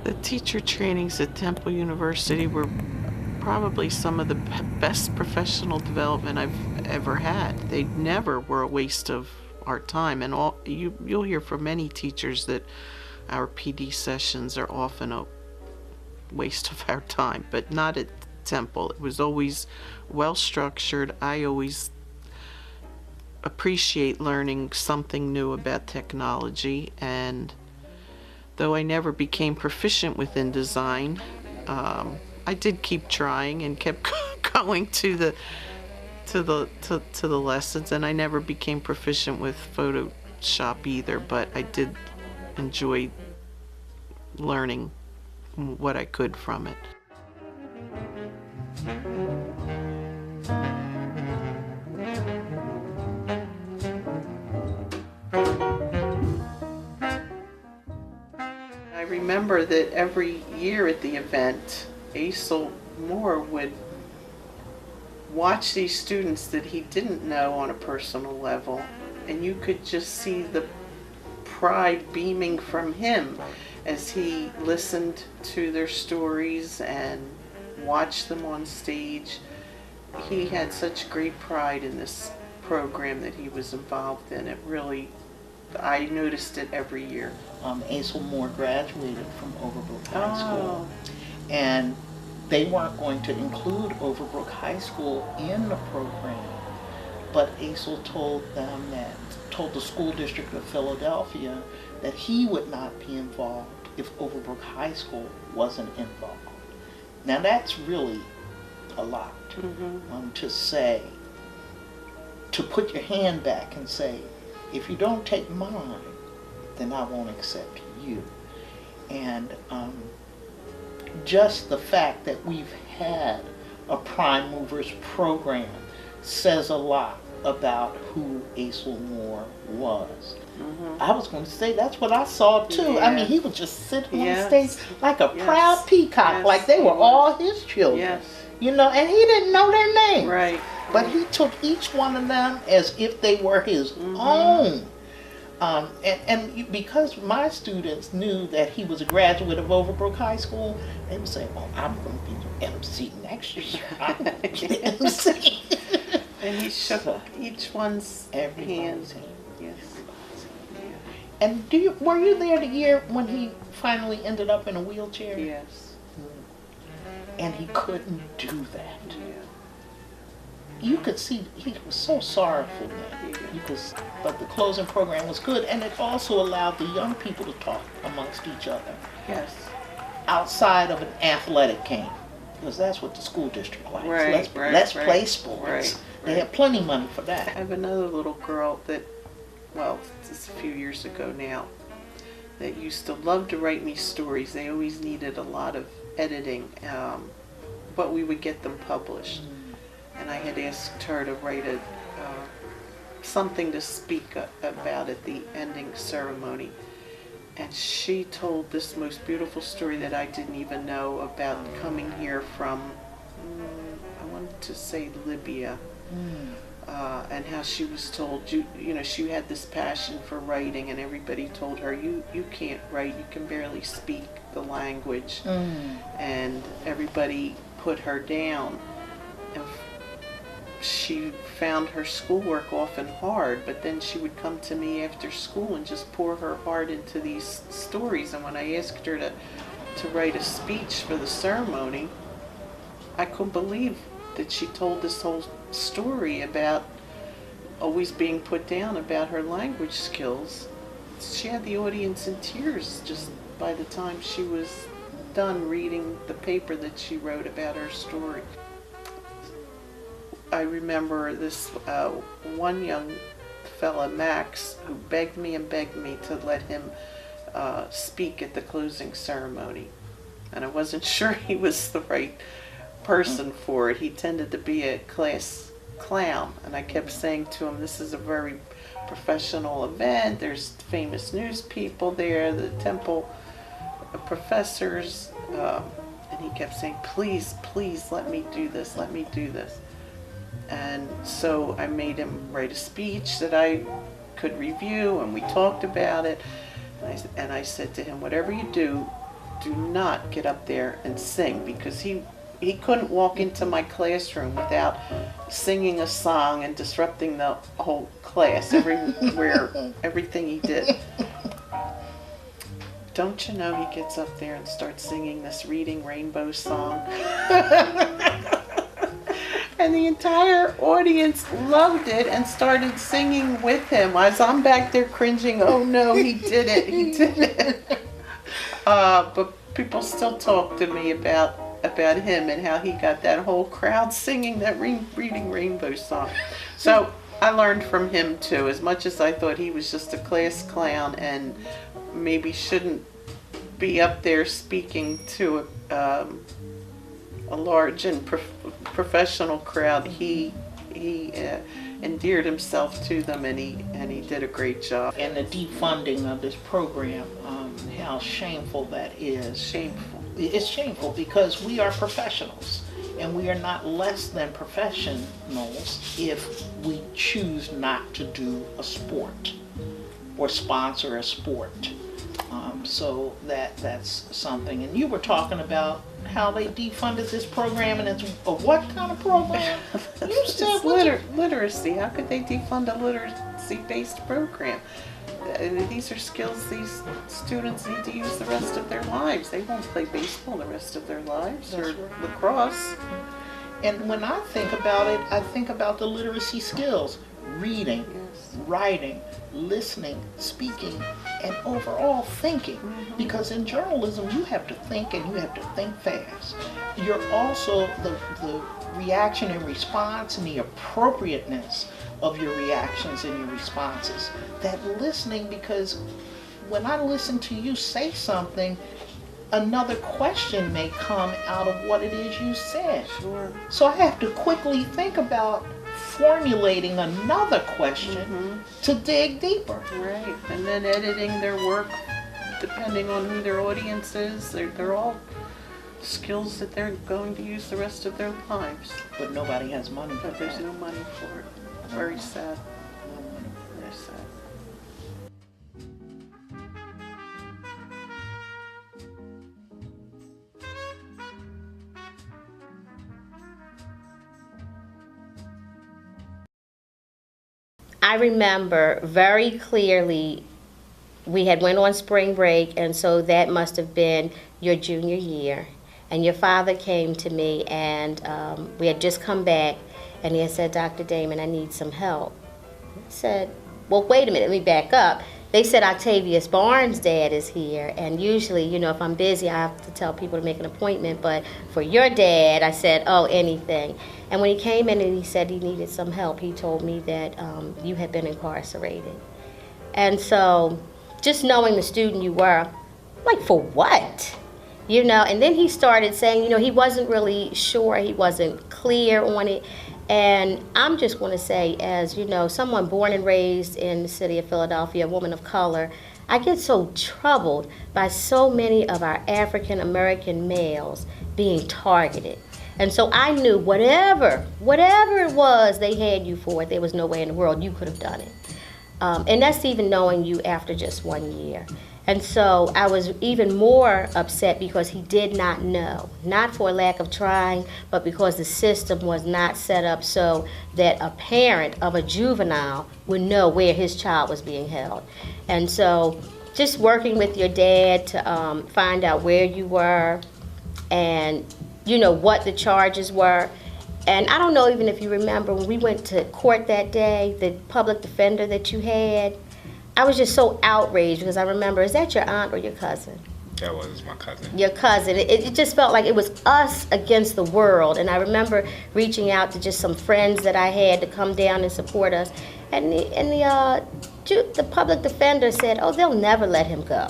The teacher trainings at Temple University were probably some of the best professional development I've ever had. They never were a waste of our time, and you'll hear from many teachers that our PD sessions are often a waste of our time, but not at Temple. It was always well structured. I always appreciate learning something new about technology, and though I never became proficient within design, I did keep trying and kept going to the lessons, and I never became proficient with Photoshop either, but I did enjoy learning what I could from it. I remember that every year at the event, Asil Moore would watch these students that he didn't know on a personal level, and you could just see the pride beaming from him as he listened to their stories and watched them on stage. He had such great pride in this program that he was involved in. It really, I noticed it every year. Asil Moore graduated from Overbrook High School, and they weren't going to include Overbrook High School in the program, but Asil told the school district of Philadelphia that he would not be involved if Overbrook High School wasn't involved. Now that's really a lot to say, to put your hand back and say, if you don't take mine, then I won't accept you. And just the fact that we've had a Prime Movers program says a lot about who Asil Moore was. I was going to say that's what I saw too. I mean, he would just sit on stage like a proud peacock, like they were all his children. You know, and he didn't know their names. Right. But he took each one of them as if they were his own. And because my students knew that he was a graduate of Overbrook High School, they would say, "Oh, I'm going to be the MC next year. I'm going to be the MC." And he shook each one's hand. Yes. And were you there the year when he finally ended up in a wheelchair? Yes. And he couldn't do that. You could see he was so sorrowful then, but the closing program was good, and it also allowed the young people to talk amongst each other. Yes. Outside of an athletic game, because that's what the school district likes. Let's play sports. They have plenty of money for that. I have another little girl that, well, it's a few years ago now, that used to love to write me stories. They always needed a lot of editing, but we would get them published. And I had asked her to write something to speak about at the ending ceremony. And she told this most beautiful story that I didn't even know about coming here from, I wanted to say Libya. And how she was told, you know, she had this passion for writing, and everybody told her, you can't write, you can barely speak the language. And everybody put her down. And she found her schoolwork often hard, but then she would come to me after school and just pour her heart into these stories. And when I asked her to write a speech for the ceremony, I couldn't believe that she told this whole story about always being put down about her language skills. She had the audience in tears just by the time she was done reading the paper that she wrote about her story. I remember this one young fella, Max, who begged me to let him speak at the closing ceremony. And I wasn't sure he was the right person for it. He tended to be a class clown, and I kept saying to him, this is a very professional event, there's famous news people there, the Temple professors, and he kept saying, please let me do this. And so I made him write a speech that I could review, and we talked about it, and I said to him, whatever you do, do not get up there and sing, because he couldn't walk into my classroom without singing a song and disrupting the whole class everywhere, everything he did. Don't you know he gets up there and starts singing this Reading Rainbow song? And the entire audience loved it and started singing with him. As I'm back there cringing, oh no, he did it, he did it. But people still talk to me about him and how he got that whole crowd singing that Reading Rainbow song. So I learned from him too, as much as I thought he was just a class clown and maybe shouldn't be up there speaking to a large and professional crowd. He endeared himself to them, and he did a great job. And the defunding of this program, how shameful that is. Shameful. It's shameful because we are professionals, and we are not less than professionals if we choose not to do a sport or sponsor a sport. So that's something. And you were talking about how they defunded this program, and it's a what kind of program? You said literacy. How could they defund a literacy-based program? These are skills these students need to use the rest of their lives. They won't play baseball the rest of their lives, or lacrosse. And when I think about it, I think about the literacy skills: reading, writing, listening, speaking, and overall thinking. Because in journalism, you have to think, and you have to think fast. You're also the reaction and response and the appropriateness of your reactions and your responses. That listening, because when I listen to you say something, another question may come out of what it is you said. Sure. So I have to quickly think about formulating another question to dig deeper. Right, and then editing their work depending on who their audience is. They're all skills that they're going to use the rest of their lives. But nobody has money for But there's that. no money for it. Very sad. Very sad. I remember very clearly we had went on spring break, and so that must have been your junior year. And your father came to me, and we had just come back, and he had said, Dr. Damon, I need some help. I said, well, wait a minute, let me back up. They said Octavius Barnes' dad is here, and usually, you know, if I'm busy, I have to tell people to make an appointment, but for your dad, I said, oh, anything. And when he came in and he said he needed some help, he told me that you had been incarcerated. And so, just knowing the student you were, like, for what? You know, and then he started saying, you know, he wasn't really sure, he wasn't clear on it. And I'm just going to say, as, you know, someone born and raised in the city of Philadelphia, a woman of color, I get so troubled by so many of our African American males being targeted. And so I knew whatever it was they had you for, there was no way in the world you could have done it. And that's even knowing you after just 1 year. And so I was even more upset because he did not know, not for a lack of trying, but because the system was not set up so that a parent of a juvenile would know where his child was being held. And so just working with your dad to find out where you were and, you know, what the charges were. And I don't know even if you remember when we went to court that day, the public defender that you had, I was just so outraged because I remember, is that your aunt or your cousin? That was my cousin. Your cousin. It just felt like it was us against the world. And I remember reaching out to just some friends that I had to come down and support us. And the public defender said, oh, they'll never let him go.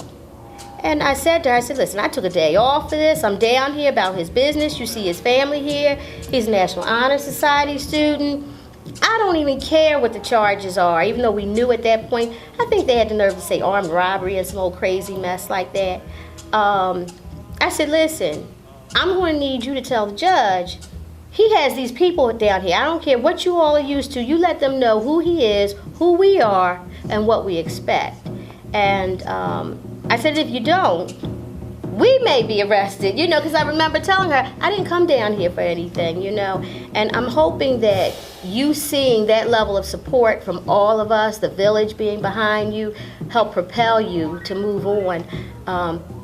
And I said to her, I said, listen, I took a day off for this. I'm down here about his business. You see his family here. He's a National Honor Society student. I don't even care what the charges are, even though we knew at that point. I think they had the nerve to say armed robbery and some old crazy mess like that. I said, listen, I'm going to need you to tell the judge, he has these people down here. I don't care what you all are used to. You let them know who he is, who we are, and what we expect. And I said, if you don't, we may be arrested, you know, because I remember telling her, I didn't come down here for anything, you know. And I'm hoping that you seeing that level of support from all of us, the village being behind you, help propel you to move on.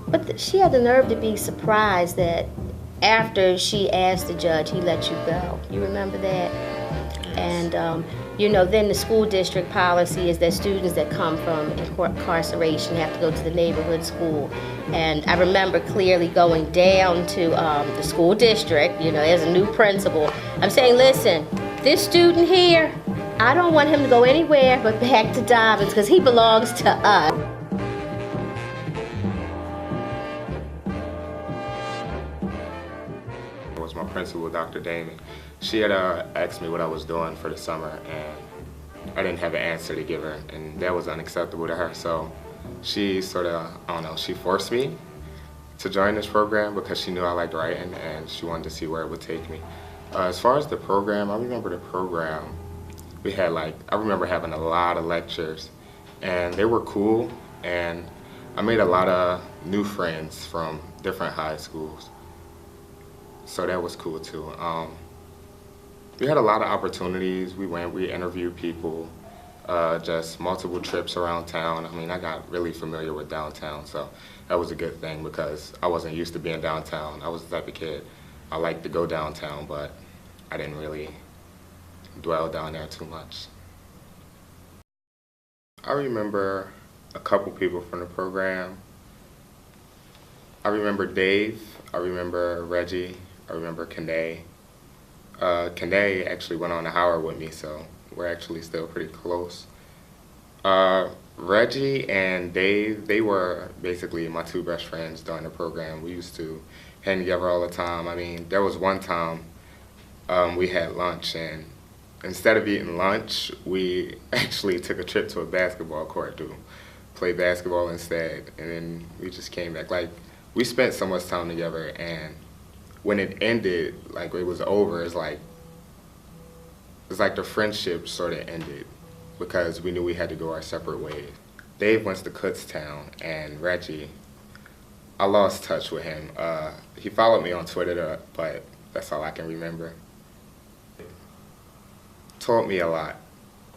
But she had the nerve to be surprised that after she asked the judge, he let you go. You remember that? And, you know, then the school district policy is that students that come from incarceration have to go to the neighborhood school. And I remember clearly going down to the school district, you know, as a new principal. I'm saying, listen, this student here, I don't want him to go anywhere but back to Dobbins because he belongs to us. It was my principal, Dr. Damon. She had asked me what I was doing for the summer, and I didn't have an answer to give her, and that was unacceptable to her. So she sort of, I don't know, she forced me to join this program because she knew I liked writing and she wanted to see where it would take me. As far as the program, I remember the program, we had I remember having a lot of lectures, and they were cool, and I made a lot of new friends from different high schools. So that was cool too. We had a lot of opportunities. We interviewed people, just multiple trips around town. I mean, I got really familiar with downtown, so that was a good thing because I wasn't used to being downtown. I was the type of kid, I liked to go downtown, but I didn't really dwell down there too much. I remember a couple people from the program. I remember Dave, I remember Reggie, I remember Kanae. Kanae actually went on to Howard with me, so we're actually still pretty close. Reggie and Dave, they were basically my two best friends during the program. We used to hang together all the time. I mean, there was one time we had lunch, and instead of eating lunch, we actually took a trip to a basketball court to play basketball instead, and then we just came back. We spent so much time together, and when it ended, it was over, it's like the friendship sort of ended because we knew we had to go our separate ways. Dave went to Kutztown, and Reggie, I lost touch with him. He followed me on Twitter, but that's all I can remember. Taught me a lot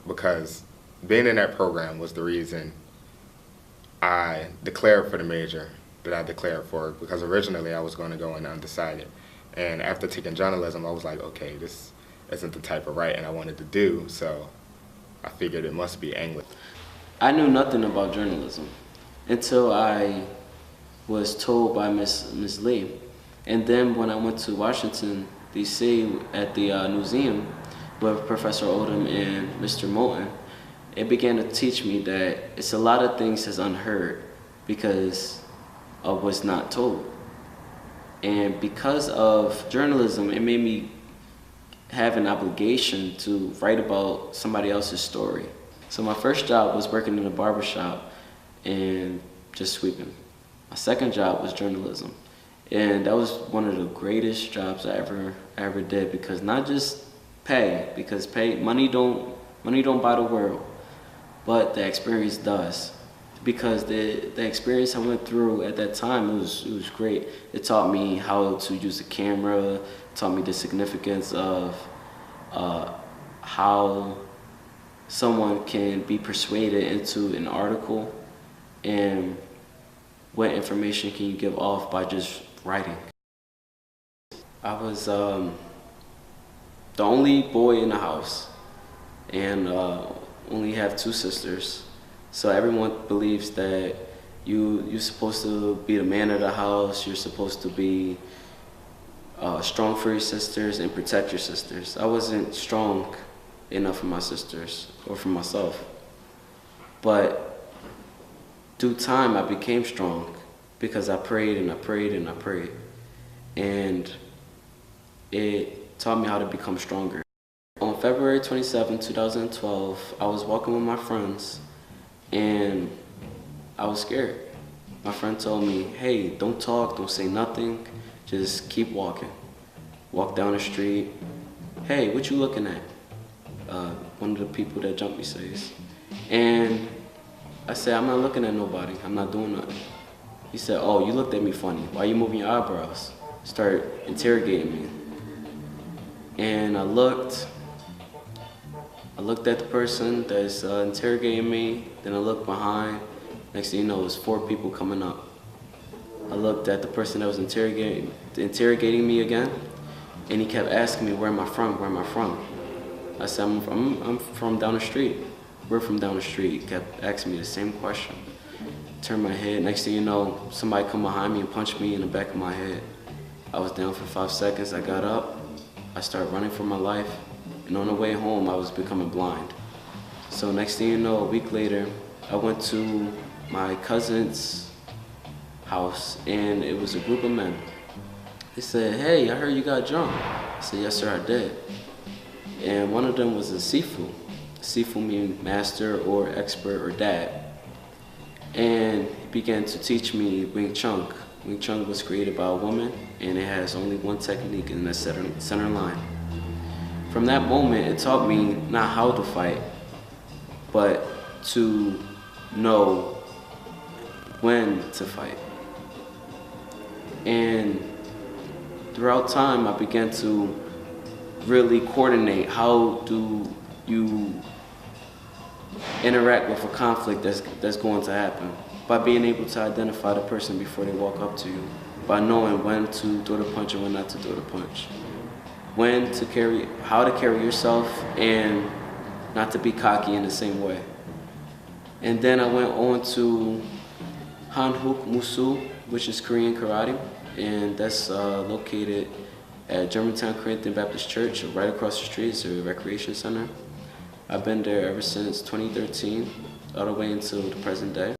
because being in that program was the reason I declared for the major that I declared for, because originally I was going to go in undecided. And after taking journalism, I was like, okay, this isn't the type of writing I wanted to do, so I figured it must be English. I knew nothing about journalism until I was told by Ms. Lee. And then when I went to Washington, D.C. at the museum with Professor Odom and Mr. Moulton, it began to teach me that it's a lot of things that's unheard because of what's not told. And because of journalism, it made me have an obligation to write about somebody else's story. So my first job was working in a barbershop and just sweeping. My second job was journalism. And that was one of the greatest jobs I ever did, because not just pay, because money don't buy the world, but the experience does. Because the experience I went through at that time, it was great. It taught me how to use a camera, taught me the significance of how someone can be persuaded into an article, and what information can you give off by just writing. I was the only boy in the house, and only have two sisters. So everyone believes that you're supposed to be the man of the house, you're supposed to be strong for your sisters and protect your sisters. I wasn't strong enough for my sisters or for myself. But through time, I became strong because I prayed and I prayed and I prayed. And it taught me how to become stronger. On February 27, 2012, I was walking with my friends, and I was scared. My friend told me, hey, don't talk, don't say nothing, just keep walking. Walk down the street. Hey, what you looking at? One of the people that jumped me says. And I said, I'm not looking at nobody, I'm not doing nothing. He said, "Oh, you looked at me funny. Why you moving your eyebrows?" Started interrogating me. And I looked at the person that's interrogating me, then I looked behind. Next thing you know, it was 4 people coming up. I looked at the person that was interrogating me again, and he kept asking me, "Where am I from? Where am I from?" I said, I'm from down the street. "We're from down the street." He kept asking me the same question. Turned my head, next thing you know, somebody come behind me and punched me in the back of my head. I was down for 5 seconds, I got up, I started running for my life, and on the way home, I was becoming blind. So next thing you know, a week later, I went to my cousin's house, and it was a group of men. They said, "Hey, I heard you got drunk." I said, "Yes, sir, I did." And one of them was a Sifu. Sifu means master or expert or dad. And he began to teach me Wing Chun. Wing Chun was created by a woman, and it has only one technique, and that's center line. From that moment, it taught me not how to fight, but to know when to fight. And throughout time, I began to really coordinate how do you interact with a conflict that's going to happen, by being able to identify the person before they walk up to you, by knowing when to throw the punch and when not to throw the punch, how to carry yourself and not to be cocky in the same way. And then I went on to Hanhook Musu, which is Korean karate, and that's located at Germantown Corinthian Baptist Church, right across the street. It's a recreation center. I've been there ever since 2013, all the way until the present day.